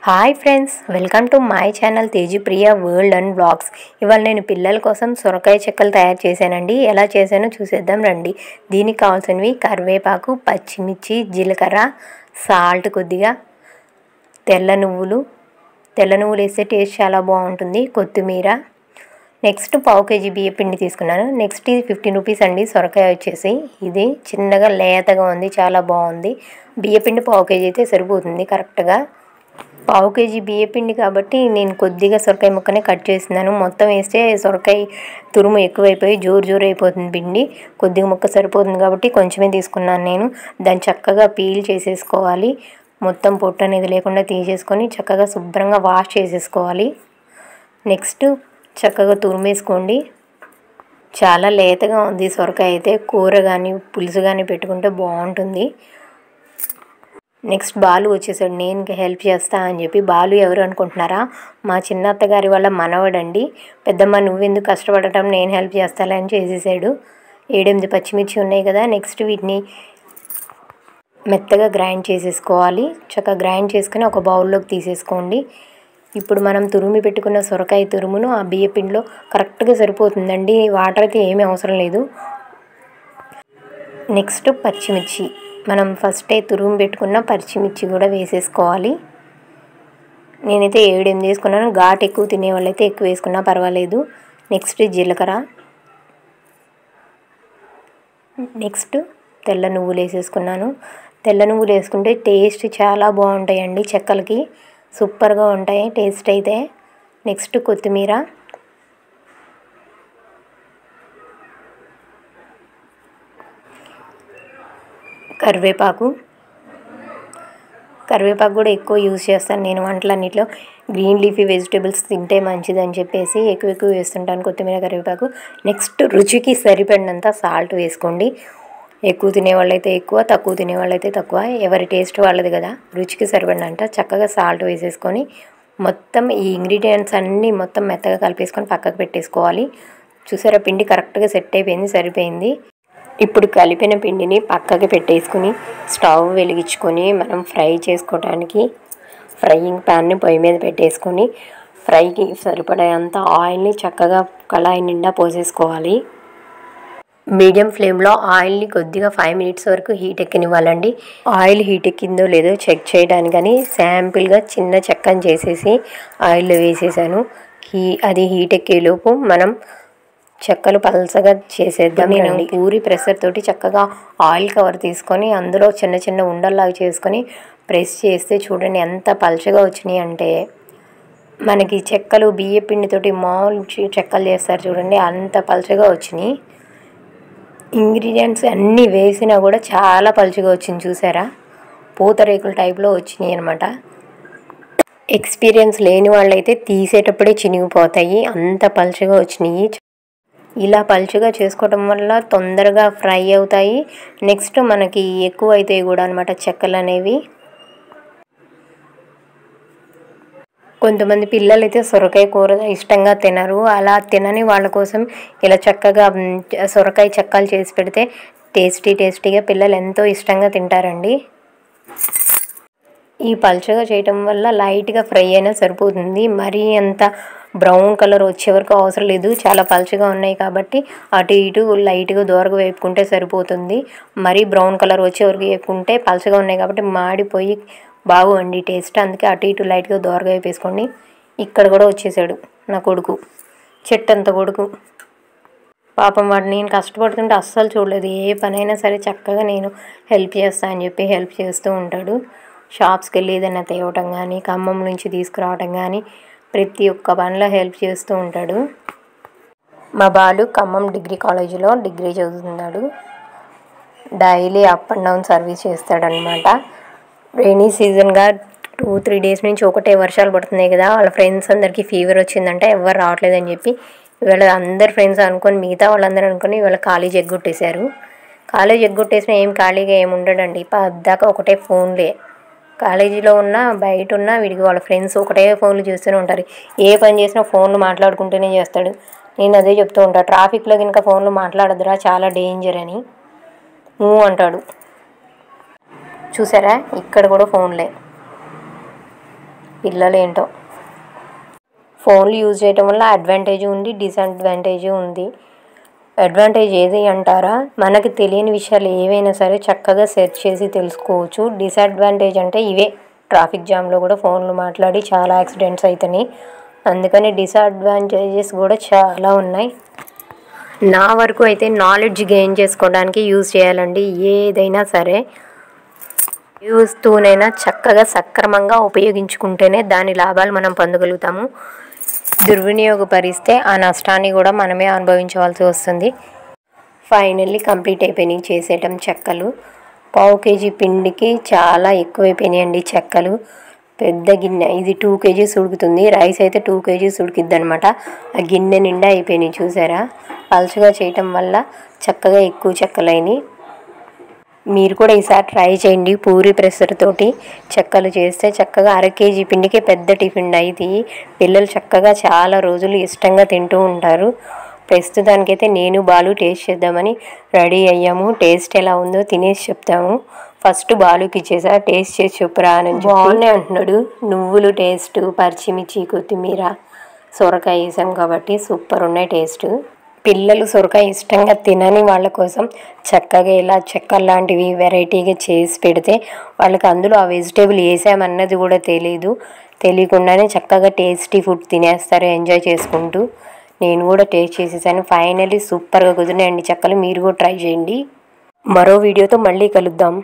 Hi friends, welcome to my channel Tejapriya world and blogs. ఇవాళ నేను పిల్లల కోసం సొరకాయ చెక్కలు తయారు చేశానండి. ఎలా చేశానో చూసేద్దాం రండి. దీనికి కావాల్సినవి కరివేపాకు, పచ్చిమిర్చి, జీలకర్ర, సాల్ట్, కొద్దిగా తెల్ల నువ్వులు వేస్తే టేస్ట్ చాలా బాగుంటుంది, కొత్తిమీర. నెక్స్ట్ పావు కేజీ బియ్య పిండి తీసుకున్నాను. నెక్స్ట్ ఇది 15 రూపీస్ అండి. సొరకాయ వచ్చేసి ఇది చిన్నగా లేతగా ఉంది, చాలా బాగుంది. బియ్య పిండి పావు కేజీ అయితే సరిపోతుంది కరెక్ట్గా. పావు కేజీ బియ్యపిండి కాబట్టి నేను కొద్దిగా సొరకాయ ముక్కనే కట్ చేస్తున్నాను. మొత్తం వేస్తే సొరకాయ తురుము ఎక్కువైపోయి జోరు అయిపోతుంది పిండి. కొద్దిగా ముక్క సరిపోతుంది కాబట్టి కొంచెమే తీసుకున్నాను నేను. దాన్ని చక్కగా పీల్ చేసేసుకోవాలి. మొత్తం పొట్టు అనేది లేకుండా తీసేసుకొని చక్కగా శుభ్రంగా వాష్ చేసేసుకోవాలి. నెక్స్ట్ చక్కగా తురిమేసుకోండి. చాలా లేతగా ఉంది సొరకాయ అయితే. కూర కానీ పులుసు కానీ పెట్టుకుంటే బాగుంటుంది. నెక్స్ట్ బాలు వచ్చేసాడు. నేను హెల్ప్ చేస్తా అని చెప్పి. బాలు ఎవరు అనుకుంటున్నారా? మా చిన్న అత్తగారి వాళ్ళ మనవడండి. పెద్దమ్మ నువ్వెందుకు కష్టపడటం, నేను హెల్ప్ చేస్తాలే అని చేసేసాడు. 7-8 పచ్చిమిర్చి ఉన్నాయి కదా. నెక్స్ట్ వీటిని మెత్తగా గ్రైండ్ చేసేసుకోవాలి. చక్కగా గ్రైండ్ చేసుకుని ఒక బౌల్లోకి తీసేసుకోండి. ఇప్పుడు మనం తురిమి పెట్టుకున్న సొరకాయ తురుమును ఆ బియ్య పిండిలో కరెక్ట్గా సరిపోతుందండి. వాటర్ అయితే ఏమీ అవసరం లేదు. నెక్స్ట్ పచ్చిమిర్చి, మనం ఫస్టే తురుము పెట్టుకున్న పచ్చిమిర్చి కూడా వేసేసుకోవాలి. నేనైతే 7-8 వేసుకున్నాను. ఘాటు ఎక్కువ తినేవాళ్ళైతే ఎక్కువ వేసుకున్నా పర్వాలేదు. నెక్స్ట్ జీలకర్ర, నెక్స్ట్ తెల్ల నువ్వులు వేసేసుకున్నాను. తెల్ల నువ్వులు వేసుకుంటే టేస్ట్ చాలా బాగుంటాయండి. చెక్కలకి సూపర్గా ఉంటాయి టేస్ట్ అయితే. నెక్స్ట్ కొత్తిమీర, కరివేపాకు కూడా ఎక్కువ యూజ్ చేస్తాను నేను వంటలన్నిటిలో. గ్రీన్ లీఫీ వెజిటేబుల్స్ తింటే మంచిదని చెప్పేసి ఎక్కువ వేస్తుంటాను కొత్తిమీర, కరివేపాకు. నెక్స్ట్ రుచికి సరిపడినంత సాల్ట్ వేసుకోండి. ఎక్కువ తినేవాళ్ళైతే ఎక్కువ, తక్కువ తినేవాళ్ళైతే తక్కువ. ఎవరి టేస్ట్ వాళ్ళది కదా. రుచికి సరిపడినంత చక్కగా సాల్ట్ వేసేసుకొని మొత్తం ఈ ఇంగ్రీడియంట్స్ అన్నీ మొత్తం మెత్తగా కలిపేసుకొని పక్కకు పెట్టేసుకోవాలి. చూసారా, పిండి కరెక్ట్గా సెట్ అయిపోయింది, సరిపోయింది. ఇప్పుడు కలిపిన పిండిని పక్కకి పెట్టేసుకుని స్టవ్ వెలిగించుకొని మనం ఫ్రై చేసుకోవడానికి ఫ్రైయింగ్ ప్యాన్ని పొయ్యి మీద పెట్టేసుకొని ఫ్రైకి సరిపడేంత ఆయిల్ని చక్కగా కళాయి నిండా పోసేసుకోవాలి. మీడియం ఫ్లేమ్లో ఆయిల్ని కొద్దిగా 5 మినిట్స్ వరకు హీట్ ఎక్కనివ్వాలండి. ఆయిల్ హీట్ ఎక్కిందో లేదో చెక్ చేయడానికని శాంపిల్గా చిన్న చెక్కని చేసేసి ఆయిల్లో వేసేసాను. అది హీట్ ఎక్కేలోపు మనం చెక్కలు పలసగా చేసేద్దాం. నేను పూరి ప్రెషర్ తోటి చక్కగా ఆయిల్ కవర్ తీసుకొని అందులో చిన్న ఉండల్లాగా చేసుకొని ప్రెస్ చేస్తే చూడండి ఎంత పలచగా వచ్చినాయి అంటే. మనకి చెక్కలు బియ్య పిండితోటి మామూలు చెక్కలు చేస్తారు చూడండి, అంత పలచగా వచ్చినాయి. ఇంగ్రీడియంట్స్ అన్నీ వేసినా కూడా చాలా పలచగా వచ్చింది. చూసారా, పూతరేకుల టైప్లో వచ్చినాయి అనమాట. ఎక్స్పీరియన్స్ లేని వాళ్ళైతే తీసేటప్పుడే చినిగిపోతాయి, అంత పలచగా వచ్చినాయి. ఇలా పలుచగా చేసుకోవటం వల్ల తొందరగా ఫ్రై అవుతాయి. నెక్స్ట్ మనకి ఎక్కువ అవుతాయి కూడా అనమాట చెక్కలు అనేవి. కొంతమంది పిల్లలు అయితే సొరకాయ కూర ఇష్టంగా తినరు. అలా తినని వాళ్ళ కోసం ఇలా చక్కగా సొరకాయ చెక్కలు చేసి పెడితే టేస్టీగా పిల్లలు ఎంతో ఇష్టంగా తింటారండి. ఈ పలుచగా చేయటం వల్ల లైట్గా ఫ్రై అయినా సరిపోతుంది. మరీ అంత బ్రౌన్ కలర్ వచ్చే వరకు అవసరం లేదు. చాలా పలుచగా ఉన్నాయి కాబట్టి అటు ఇటు లైట్గా దోరగా వేపుకుంటే సరిపోతుంది. మరీ బ్రౌన్ కలర్ వచ్చే వరకు వేపుకుంటే పలుచగా ఉన్నాయి కాబట్టి మాడిపోయి బాగుండి టేస్ట్. అందుకే అటు ఇటు లైట్గా దోరగా వేపేసుకోండి. ఇక్కడ కూడా వచ్చేసాడు నా కొడుకు, చెట్టంత కొడుకు. పాపం వాడు నేను కష్టపడుతుంటే అస్సలు చూడలేదు. ఏ పనైనా సరే చక్కగా నేను హెల్ప్ చేస్తా అని చెప్పి హెల్ప్ చేస్తూ ఉంటాడు. షాప్స్కి వెళ్ళి ఏదైనా తేవటం కానీ, ఖమ్మం నుంచి తీసుకురావటం కానీ ప్రతి ఒక్క పనిలో హెల్ప్ చేస్తూ ఉంటాడు. మా బాలు ఖమ్మం డిగ్రీ కాలేజీలో డిగ్రీ చదువుతున్నాడు. Daily up and down service చేస్తాడనమాట. రైనీ సీజన్గా 2-3 డేస్ నుంచి ఒకటే వర్షాలు పడుతున్నాయి కదా. వాళ్ళ ఫ్రెండ్స్ అందరికీ ఫీవర్ వచ్చిందంటే ఎవరు రావట్లేదని చెప్పి ఇవాళ అందరు ఫ్రెండ్స్ అనుకొని, మిగతా వాళ్ళందరూ అనుకొని ఇవాళ కాలేజ్ ఎగ్గొట్టేశారు. కాలేజ్ ఎగ్గొట్టేసినా ఏం ఖాళీగా ఏమి ఉండడండి. పద్దాకా ఒకటే ఫోన్లే. కాలేజీలో ఉన్నా బయట ఉన్నా వీడికి వాళ్ళ ఫ్రెండ్స్ ఒకటే ఫోన్లు చూస్తూనే ఉంటారు. ఏ పని చేసినా ఫోన్లు మాట్లాడుకుంటూనే చేస్తాడు. నేను అదే చెప్తూ ఉంటాను, ట్రాఫిక్లో కనుక ఫోన్లు మాట్లాడదురా, చాలా డేంజర్ అని అంటాడు. చూసారా, ఇక్కడ కూడా ఫోన్లే. పిల్లలేంటో. ఫోన్లు యూజ్ చేయటం వల్ల అడ్వాంటేజ్ ఉంది, డిసడ్వాంటేజ్ ఉంది. అడ్వాంటేజ్ ఏది అంటారా, మనకి తెలియని విషయాలు ఏవైనా సరే చక్కగా సెర్చ్ చేసి తెలుసుకోవచ్చు. డిసడ్వాంటేజ్ అంటే ఇవే, ట్రాఫిక్ జామ్లో కూడా ఫోన్లు మాట్లాడి చాలా యాక్సిడెంట్స్ అవుతున్నాయి. అందుకని డిసడ్వాంటేజెస్ కూడా చాలా ఉన్నాయి. నా వరకు అయితే నాలెడ్జ్ గెయిన్ చేసుకోవడానికి యూజ్ చేయాలండి. ఏదైనా సరే యూస్తూనైనా చక్కగా సక్రమంగా ఉపయోగించుకుంటేనే దాని లాభాలు మనం పొందగలుగుతాము. దుర్వినియోగపరిస్తే ఆ నష్టాన్ని కూడా మనమే అనుభవించవలసి వస్తుంది. ఫైనల్లీ కంప్లీట్ అయిపోయినాయి చేసేయటం చెక్కలు. 1/2 kg పిండికి చాలా ఎక్కువైపోయినాయండి చెక్కలు. పెద్ద గిన్నె, ఇది 2 kgs ఉడుకుతుంది. రైస్ అయితే 2 kgs ఉడికిద్ది అనమాట. ఆ గిన్నె నిండా అయిపోయినాయి చూసారా. పలుచగా చేయటం వల్ల చక్కగా ఎక్కువ చెక్కలైనవి. మీరు కూడా ఈసారి ట్రై చేయండి. పూరి ప్రెషర్ తోటి చెక్కలు చేస్తే చక్కగా 1/2 kg పిండికి పెద్ద టిఫిన్ అయింది. పిల్లలు చక్కగా చాలా రోజులు ఇష్టంగా తింటూ ఉంటారు. ప్రస్తుతానికైతే నేను బాలు టేస్ట్ చేద్దామని రెడీ అయ్యాము. టేస్ట్ ఎలా ఉందో తినేసి చెప్తాము. ఫస్ట్ బాలుకి ఇచ్చేసా, టేస్ట్ చేసి చెప్పురా అని. బాగున్నాయి అంటున్నాడు. నువ్వులు టేస్ట్, పచ్చిమిర్చి, కొత్తిమీర, సొరకాయ వేసాం కాబట్టి సూపర్ ఉన్నాయి టేస్ట్. పిల్లలు సొరకాయ ఇష్టంగా తినని వాళ్ళ కోసం చక్కగా ఇలా చెక్కలు లాంటివి వెరైటీగా చేసి పెడితే వాళ్ళకి అందులో ఆ వెజిటేబుల్ వేసామన్నది కూడా తెలియకుండానే చక్కగా టేస్టీ ఫుడ్ తినేస్తారు ఎంజాయ్ చేసుకుంటూ. నేను కూడా టేస్ట్ చేసేసాను. ఫైనల్లీ సూపర్గా కుదిరినాయండి చెక్కలు. మీరు కూడా ట్రై చేయండి. మరో వీడియోతో మళ్ళీ కలుద్దాం.